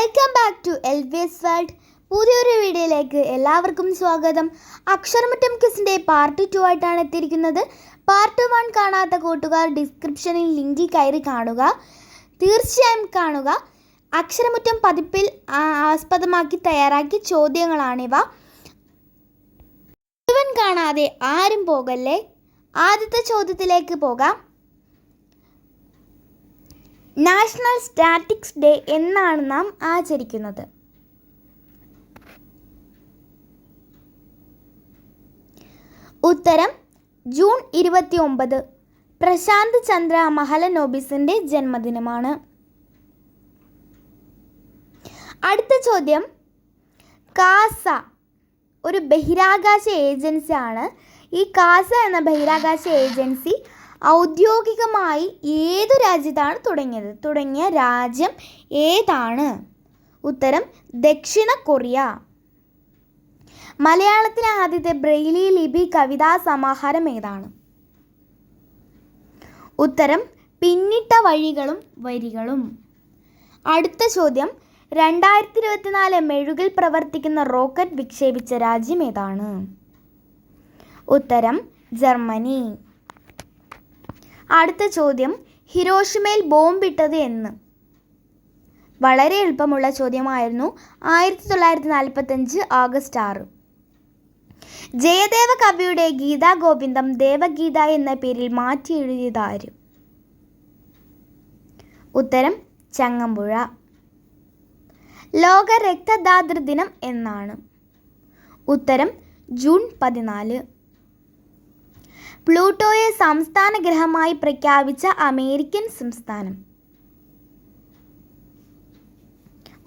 Welcome back to LVS world. പുതിയൊരു വീഡിയോയിലേക്ക് എല്ലാവർക്കും സ്വാഗതം. അക്ഷരമുറ്റം ക്വിസിൻ്റെ പാർട്ട് 2 ആയിട്ടാണ് എത്തിയിരിക്കുന്നത്. പാർട്ട് 1 കാണാത്ത കൂട്ടുകാർ ഡിസ്ക്രിപ്ഷനിൽ ലിങ്കിൽ കയറി കാണുക, തീർച്ചയായും കാണുക. അക്ഷരമുറ്റം പതിപ്പിൽ ആസ്പദമാക്കി തയ്യാറാക്കിയ ചോദ്യങ്ങളാണിവ. മുഴുവൻ കാണാതെ ആരും പോകല്ലേ. ആദ്യത്തെ ചോദ്യത്തിലേക്ക് പോകാം. നാഷണൽ സ്റ്റാറ്റിക്സ് ഡേ എന്നാണ് നാം ആചരിക്കുന്നത്? ഉത്തരം ജൂൺ 29. പ്രശാന്ത് ചന്ദ്ര മഹലനോബിസിൻ്റെ ജന്മദിനമാണ്. അടുത്ത ചോദ്യം. കാസ ഒരു ബഹിരാകാശ ഏജൻസിയാണ്. ഈ കാസ എന്ന ബഹിരാകാശ ഏജൻസി ഔദ്യോഗികമായി ഏതു രാജ്യത്താണ് തുടങ്ങിയ രാജ്യം ഏതാണ്? ഉത്തരം ദക്ഷിണ കൊറിയ. മലയാളത്തിലെ ആദ്യത്തെ ബ്രെയിലി ലിപി കവിതാ സമാഹാരം ഏതാണ്? ഉത്തരം പിന്നിട്ട വഴികളും വരികളും. അടുത്ത ചോദ്യം. 2024 മെഴുകിൽ പ്രവർത്തിക്കുന്ന റോക്കറ്റ് വിക്ഷേപിച്ച രാജ്യം ഏതാണ്? ഉത്തരം ജർമ്മനി. അടുത്ത ചോദ്യം. ഹിരോഷിമയിൽ ബോംബിട്ടത് എന്ന്? വളരെ എളുപ്പമുള്ള ചോദ്യമായിരുന്നു. 1945 ഓഗസ്റ്റ് 6. ജയദേവ കവിയുടെ ഗീതാഗോവിന്ദം ദേവഗീത എന്ന പേരിൽ മാറ്റി എഴുതിയതാര്? ഉത്തരം ചങ്ങമ്പുഴ. ലോക രക്തദാതൃ ദിനം എന്നാണ്? ഉത്തരം ജൂൺ 14. പ്ലൂട്ടോയെ സംസ്ഥാന ഗ്രഹമായി പ്രഖ്യാപിച്ച അമേരിക്കൻ സംസ്ഥാനം?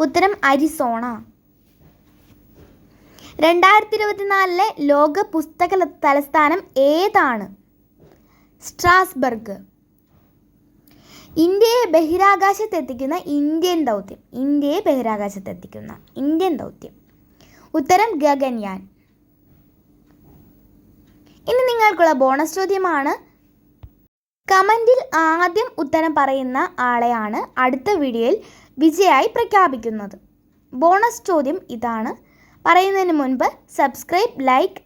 ഉത്തരം അരിസോണ. 2024 ലോക പുസ്തക തലസ്ഥാനം ഏതാണ്? സ്ട്രാസ്ബർഗ്. ഇന്ത്യയെ ബഹിരാകാശത്തെത്തിക്കുന്ന ഇന്ത്യൻ ദൗത്യം? ഉത്തരം ഗഗൻയാൻ. ഇനി നിങ്ങൾക്കുള്ള ബോണസ് ചോദ്യമാണ്. കമൻറ്റിൽ ആദ്യം ഉത്തരം പറയുന്ന ആളെയാണ് അടുത്ത വീഡിയോയിൽ വിജയായി പ്രഖ്യാപിക്കുന്നത്. ബോണസ് ചോദ്യം ഇതാണ്. പറയുന്നതിന് മുൻപ് സബ്സ്ക്രൈബ്, ലൈക്ക്,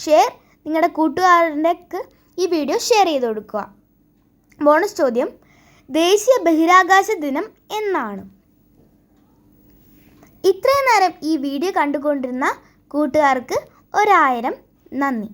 ഷെയർ, നിങ്ങളുടെ കൂട്ടുകാരിലേക്ക് ഈ വീഡിയോ ഷെയർ ചെയ്ത് കൊടുക്കുക. ബോണസ് ചോദ്യം. ദേശീയ ബഹിരാകാശ ദിനം എന്നാണ്? ഇത്രയും നേരം ഈ വീഡിയോ കണ്ടുകൊണ്ടിരുന്ന കൂട്ടുകാർക്ക് 1000 നന്ദി.